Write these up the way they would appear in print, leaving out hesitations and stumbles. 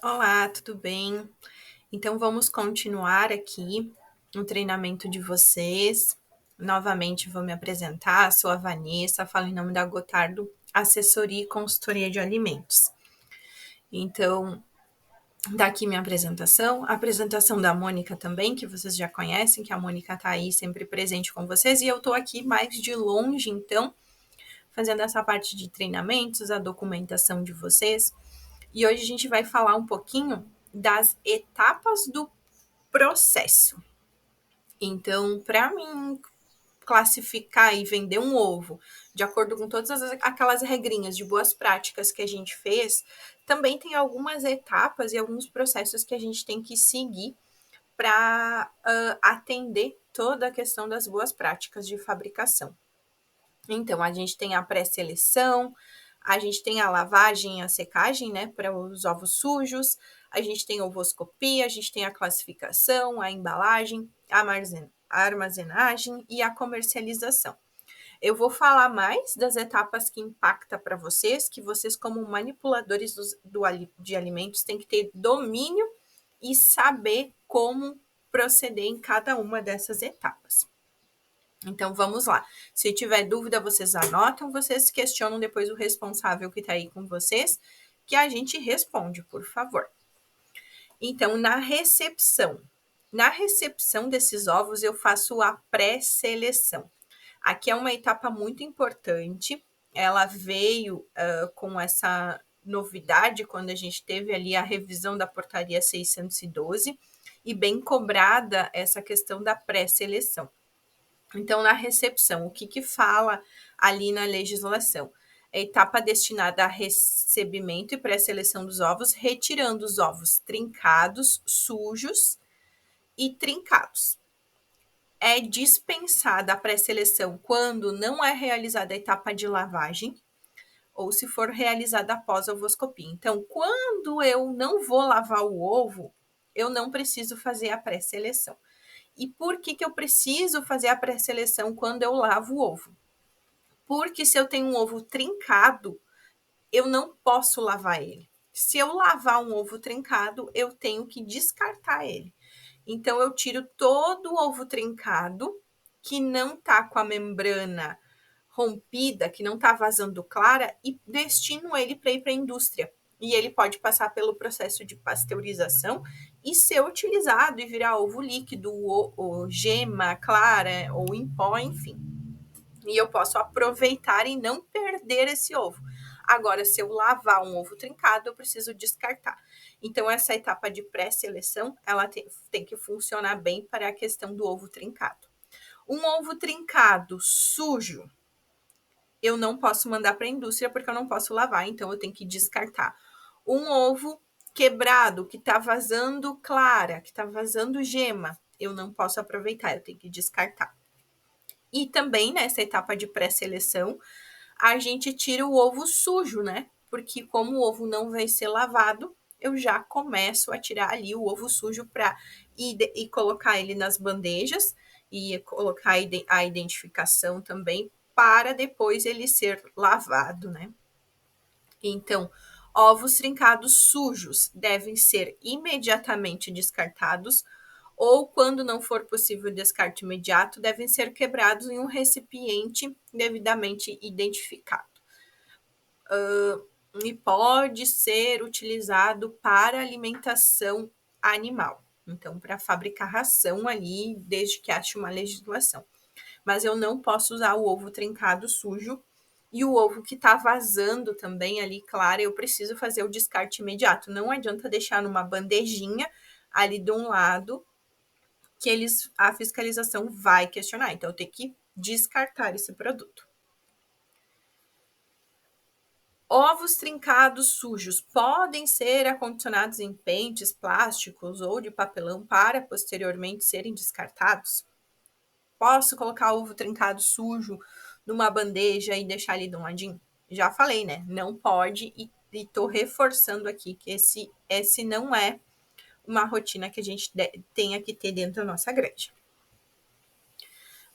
Olá, tudo bem? Então vamos continuar aqui o treinamento de vocês. Novamente vou me apresentar, sou a Vanessa, falo em nome da Gotardo Assessoria e Consultoria de Alimentos. Então, daqui minha apresentação, a apresentação da Mônica também, que vocês já conhecem, que a Mônica tá aí sempre presente com vocês, e eu tô aqui mais de longe, então, fazendo essa parte de treinamentos, a documentação de vocês. E hoje a gente vai falar um pouquinho das etapas do processo. Então, para mim classificar e vender um ovo de acordo com todas aquelas regrinhas de boas práticas que a gente fez, também tem algumas etapas e alguns processos que a gente tem que seguir para atender toda a questão das boas práticas de fabricação. Então, a gente tem a pré-seleção, a gente tem a lavagem e a secagem, né, para os ovos sujos, a gente tem a ovoscopia, a gente tem a classificação, a embalagem, a armazenagem e a comercialização. Eu vou falar mais das etapas que impactam para vocês, que vocês, como manipuladores de alimentos, têm que ter domínio e saber como proceder em cada uma dessas etapas. Então vamos lá. Se tiver dúvida, vocês anotam, vocês questionam depois o responsável que está aí com vocês, que a gente responde, por favor. Então, na recepção desses ovos, eu faço a pré-seleção. Aqui é uma etapa muito importante. Ela veio com essa novidade quando a gente teve ali a revisão da portaria 612 e bem cobrada essa questão da pré-seleção. Então, na recepção, o que fala ali na legislação? É etapa destinada a recebimento e pré-seleção dos ovos, retirando os ovos trincados, sujos e trincados. É dispensada a pré-seleção quando não é realizada a etapa de lavagem ou se for realizada após a ovoscopia. Então, quando eu não vou lavar o ovo, eu não preciso fazer a pré-seleção. E por que eu preciso fazer a pré-seleção quando eu lavo o ovo? Porque se eu tenho um ovo trincado, eu não posso lavar ele. Se eu lavar um ovo trincado, eu tenho que descartar ele. Então, eu tiro todo o ovo trincado, que não tá com a membrana rompida, que não tá vazando clara, e destino ele para ir para a indústria. E ele pode passar pelo processo de pasteurização e ser utilizado e virar ovo líquido, ou gema clara, ou em pó, enfim. E eu posso aproveitar e não perder esse ovo. Agora, se eu lavar um ovo trincado, eu preciso descartar. Então, essa etapa de pré-seleção, ela tem que funcionar bem para a questão do ovo trincado. Um ovo trincado sujo, eu não posso mandar para a indústria porque eu não posso lavar, então eu tenho que descartar. Um ovo quebrado, que está vazando clara, que está vazando gema, eu não posso aproveitar, eu tenho que descartar. E também nessa etapa de pré-seleção, a gente tira o ovo sujo, né? Porque como o ovo não vai ser lavado, eu já começo a tirar ali o ovo sujo para e colocar ele nas bandejas e colocar a identificação também para depois ele ser lavado, né? Então, ovos trincados sujos devem ser imediatamente descartados ou, quando não for possível o descarte imediato, devem ser quebrados em um recipiente devidamente identificado. E pode ser utilizado para alimentação animal. Então, para fabricar ração ali, desde que ache uma legislação. Mas eu não posso usar o ovo trincado sujo e o ovo que está vazando também ali, claro, eu preciso fazer o descarte imediato. Não adianta deixar numa bandejinha ali de um lado que a fiscalização vai questionar. Então, eu tenho que descartar esse produto. Ovos trincados sujos podem ser acondicionados em pentes plásticos ou de papelão para posteriormente serem descartados? Posso colocar ovo trincado sujo numa bandeja e deixar ali de um ladinho? Já falei, né? Não pode, e tô reforçando aqui que esse não é uma rotina que a gente tenha que ter dentro da nossa granja.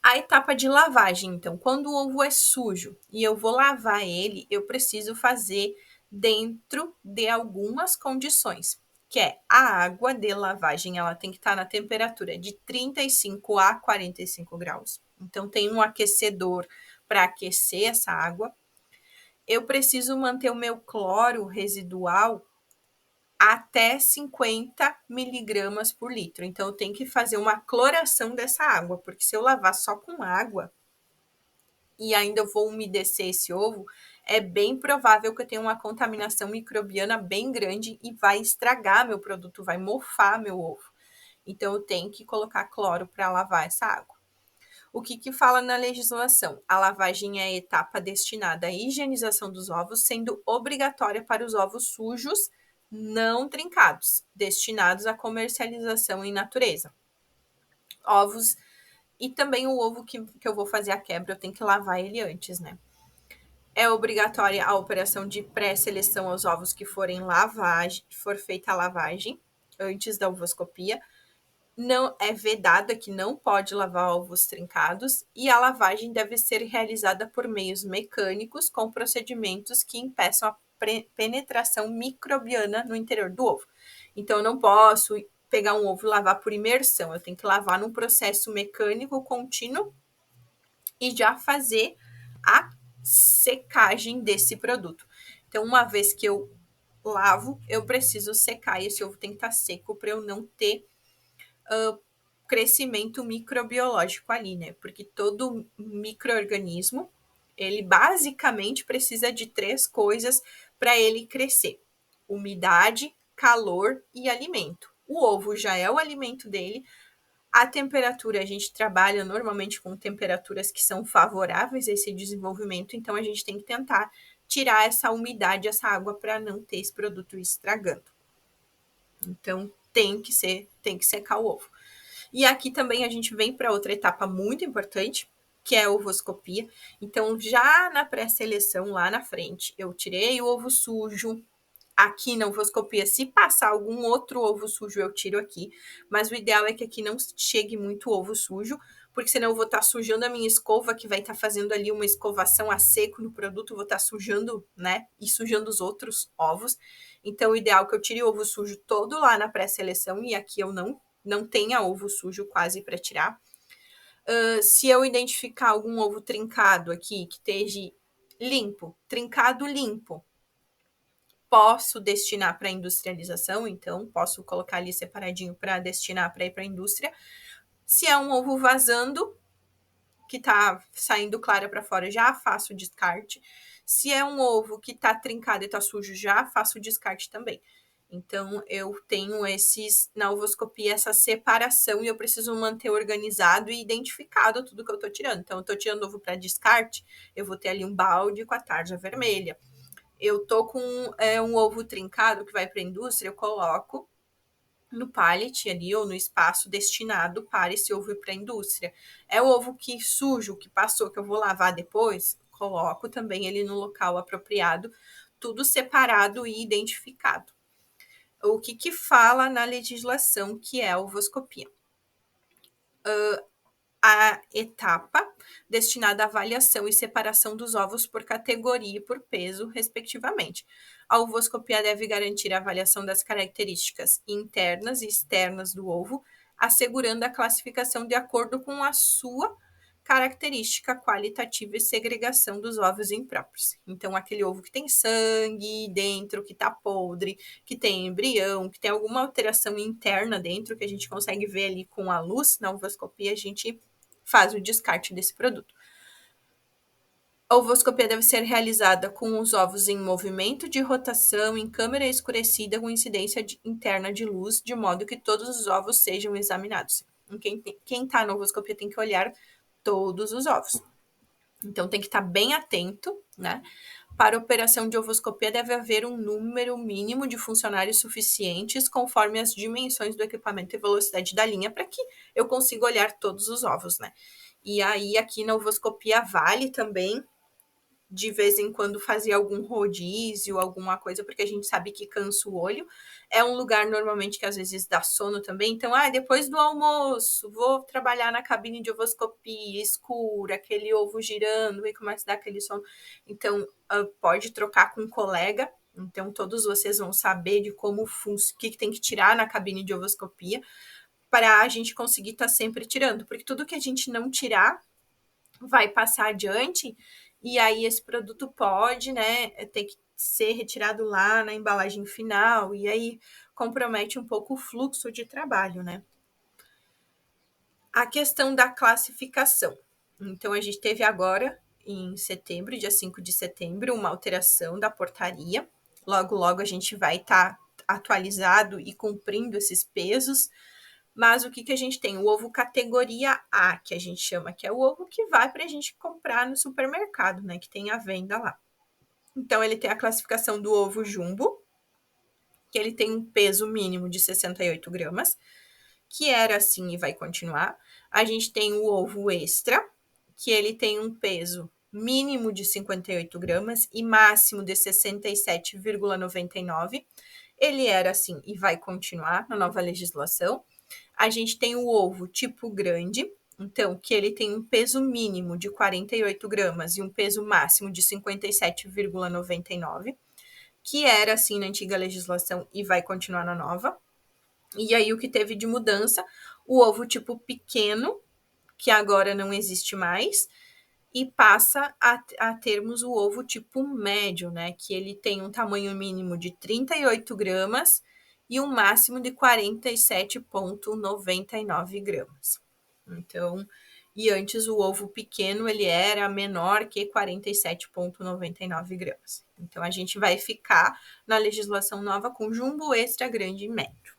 A etapa de lavagem, então, quando o ovo é sujo e eu vou lavar ele, eu preciso fazer dentro de algumas condições. que é a água de lavagem, ela tem que estar na temperatura de 35 a 45 graus. Então, tem um aquecedor para aquecer essa água. Eu preciso manter o meu cloro residual até 50 miligramas por litro. Então, eu tenho que fazer uma cloração dessa água, porque se eu lavar só com água e ainda eu vou umedecer esse ovo, é bem provável que eu tenha uma contaminação microbiana bem grande e vai estragar meu produto, vai mofar meu ovo. Então, eu tenho que colocar cloro para lavar essa água. O que fala na legislação? A lavagem é a etapa destinada à higienização dos ovos, sendo obrigatória para os ovos sujos não trincados, destinados à comercialização em natureza. Ovos, e também o ovo que eu vou fazer a quebra, eu tenho que lavar ele antes, né? É obrigatória a operação de pré-seleção aos ovos que forem for feita a lavagem antes da ovoscopia. Não é vedada que não pode lavar ovos trincados e a lavagem deve ser realizada por meios mecânicos com procedimentos que impeçam a penetração microbiana no interior do ovo. Então, eu não posso pegar um ovo e lavar por imersão, eu tenho que lavar num processo mecânico contínuo e já fazer a secagem desse produto. Então, uma vez que eu lavo, eu preciso secar e esse ovo tem que estar seco para eu não ter crescimento microbiológico ali, né? Porque todo microorganismo, ele basicamente precisa de 3 coisas para ele crescer: umidade, calor e alimento. O ovo já é o alimento dele. A temperatura, a gente trabalha normalmente com temperaturas que são favoráveis a esse desenvolvimento, então a gente tem que tentar tirar essa umidade, essa água, para não ter esse produto estragando. Então, tem que secar o ovo. E aqui também a gente vem para outra etapa muito importante, que é a ovoscopia. Então, já na pré-seleção, lá na frente, eu tirei o ovo sujo. Aqui na ovoscopia, se passar algum outro ovo sujo, eu tiro aqui. Mas o ideal é que aqui não chegue muito ovo sujo, porque senão eu vou estar sujando a minha escova, que vai estar fazendo ali uma escovação a seco no produto, vou estar sujando, né? E sujando os outros ovos. Então, o ideal é que eu tire o ovo sujo todo lá na pré-seleção, e aqui eu não tenha ovo sujo quase para tirar. Se eu identificar algum ovo trincado aqui, que esteja limpo, trincado limpo, posso destinar para industrialização, então posso colocar ali separadinho para destinar para ir para a indústria. Se é um ovo vazando, que tá saindo clara para fora, já faço o descarte. Se é um ovo que tá trincado e tá sujo, já faço o descarte também. Então, eu tenho na ovoscopia, essa separação e eu preciso manter organizado e identificado tudo que eu tô tirando. Então, eu tô tirando ovo para descarte, eu vou ter ali um balde com a tarja vermelha. Eu tô com um ovo trincado que vai para a indústria, eu coloco no pallet ali ou no espaço destinado para esse ovo ir para a indústria. É o ovo que sujo, que passou, que eu vou lavar depois, coloco também ele no local apropriado, tudo separado e identificado. O que fala na legislação que é a ovoscopia? A etapa destinada à avaliação e separação dos ovos por categoria e por peso, respectivamente. A ovoscopia deve garantir a avaliação das características internas e externas do ovo, assegurando a classificação de acordo com a sua característica qualitativa e segregação dos ovos impróprios. Então, aquele ovo que tem sangue dentro, que está podre, que tem embrião, que tem alguma alteração interna dentro, que a gente consegue ver ali com a luz na ovoscopia, a gente faz o descarte desse produto. A ovoscopia deve ser realizada com os ovos em movimento de rotação, em câmera escurecida, com incidência interna de luz, de modo que todos os ovos sejam examinados. Quem está na ovoscopia tem que olhar todos os ovos. Então, tem que estar bem atento, né? Para a operação de ovoscopia, deve haver um número mínimo de funcionários suficientes, conforme as dimensões do equipamento e velocidade da linha, para que eu consiga olhar todos os ovos, né? E aí, aqui na ovoscopia, vale também de vez em quando fazer algum rodízio, alguma coisa, porque a gente sabe que cansa o olho. É um lugar normalmente que às vezes dá sono também. Então, depois do almoço, vou trabalhar na cabine de ovoscopia, escura, aquele ovo girando e começa a dar aquele sono. Então, pode trocar com um colega Então, todos vocês vão saber de como o que tem que tirar na cabine de ovoscopia para a gente conseguir estar sempre tirando, porque tudo que a gente não tirar vai passar adiante e aí esse produto pode, né, ter que ser retirado lá na embalagem final e aí compromete um pouco o fluxo de trabalho, né? A questão da classificação. Então, a gente teve agora, em setembro, dia 5 de setembro, uma alteração da portaria. Logo, logo a gente vai estar atualizado e cumprindo esses pesos. Mas o que a gente tem? O ovo categoria A, que a gente chama, que é o ovo que vai para a gente comprar no supermercado, né? Que tem a venda lá. Então, ele tem a classificação do ovo jumbo, que ele tem um peso mínimo de 68 gramas, que era assim e vai continuar. A gente tem o ovo extra, que ele tem um peso mínimo de 58 gramas e máximo de 67,99. Ele era assim e vai continuar na nova legislação. A gente tem o ovo tipo grande, então, que ele tem um peso mínimo de 48 gramas e um peso máximo de 57,99, que era assim na antiga legislação e vai continuar na nova. E aí, o que teve de mudança? O ovo tipo pequeno, que agora não existe mais, e passa a termos o ovo tipo médio, né? Que ele tem um tamanho mínimo de 38 gramas e um máximo de 47,99 gramas. Então, e antes o ovo pequeno ele era menor que 47,99 gramas. Então, a gente vai ficar na legislação nova com jumbo, extra, grande e médio.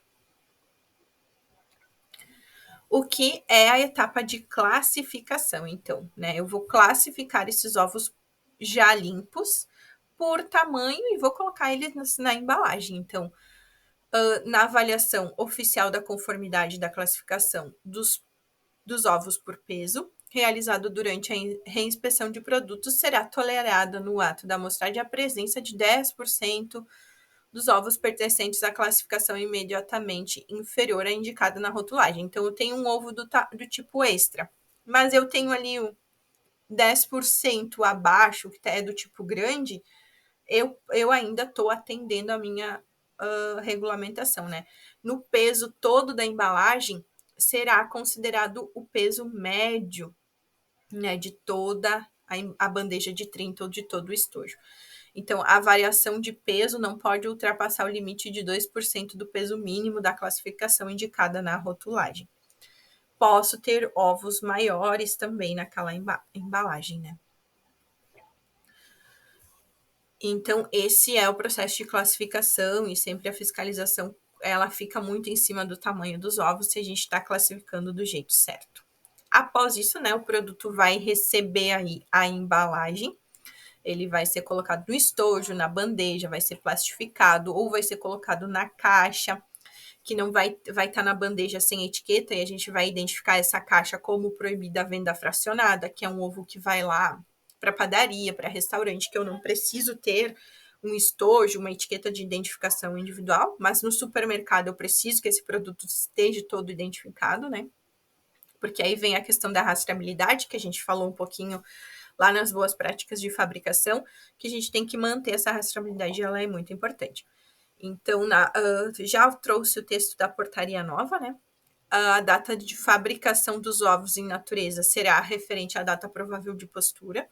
O que é a etapa de classificação, então, né? Eu vou classificar esses ovos já limpos por tamanho e vou colocar eles na embalagem. Então, na avaliação oficial da conformidade da classificação dos ovos por peso, realizado durante a reinspeção de produtos, será tolerada no ato da amostragem a presença de 10% dos ovos pertencentes à classificação imediatamente inferior à indicada na rotulagem. Então, eu tenho um ovo do tipo extra, mas eu tenho ali o 10% abaixo, que é do tipo grande, eu ainda estou atendendo a minha regulamentação, né? No peso todo da embalagem, será considerado o peso médio, né, de toda a bandeja de 30 ou de todo o estojo. Então, a variação de peso não pode ultrapassar o limite de 2% do peso mínimo da classificação indicada na rotulagem. Posso ter ovos maiores também naquela embalagem, né? Então, esse é o processo de classificação e sempre a fiscalização, ela fica muito em cima do tamanho dos ovos se a gente está classificando do jeito certo. Após isso, né, o produto vai receber aí a embalagem, ele vai ser colocado no estojo, na bandeja, vai ser plastificado ou vai ser colocado na caixa, que não vai estar na bandeja sem etiqueta e a gente vai identificar essa caixa como proibida a venda fracionada, que é um ovo que vai lá para padaria, para restaurante, que eu não preciso ter um estojo, uma etiqueta de identificação individual, mas no supermercado eu preciso que esse produto esteja todo identificado, né? Porque aí vem a questão da rastreabilidade, que a gente falou um pouquinho lá nas boas práticas de fabricação, que a gente tem que manter essa rastreabilidade, ela é muito importante. Então, já trouxe o texto da portaria nova, né? A data de fabricação dos ovos em natureza será referente à data provável de postura,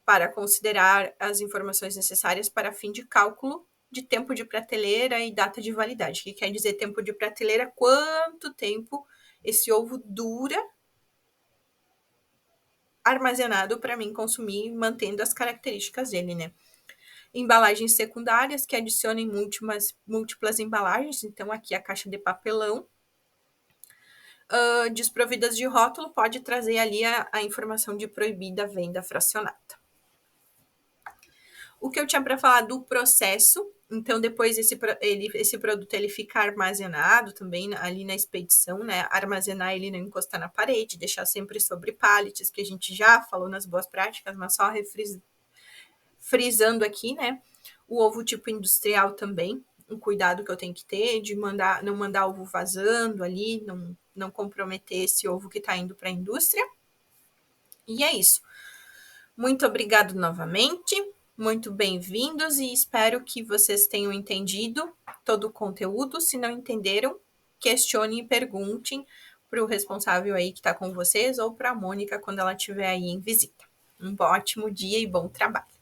para considerar as informações necessárias para fim de cálculo de tempo de prateleira e data de validade. O que quer dizer tempo de prateleira? Quanto tempo esse ovo dura armazenado para mim consumir, mantendo as características dele, né? Embalagens secundárias que adicionem múltiplas embalagens, então aqui a caixa de papelão, desprovidas de rótulo, pode trazer ali a informação de proibida venda fracionada. O que eu tinha para falar do processo, então depois esse produto ele fica armazenado também ali na expedição, né? Armazenar ele não encostar na parede, deixar sempre sobre pallets, que a gente já falou nas boas práticas, mas só frisando aqui, né? O ovo tipo industrial também, um cuidado que eu tenho que ter de não mandar ovo vazando ali, não comprometer esse ovo que está indo para a indústria. E é isso. Muito obrigado novamente. Muito bem-vindos e espero que vocês tenham entendido todo o conteúdo. Se não entenderam, questione e perguntem para o responsável aí que está com vocês ou para a Mônica quando ela estiver aí em visita. Um ótimo dia e bom trabalho.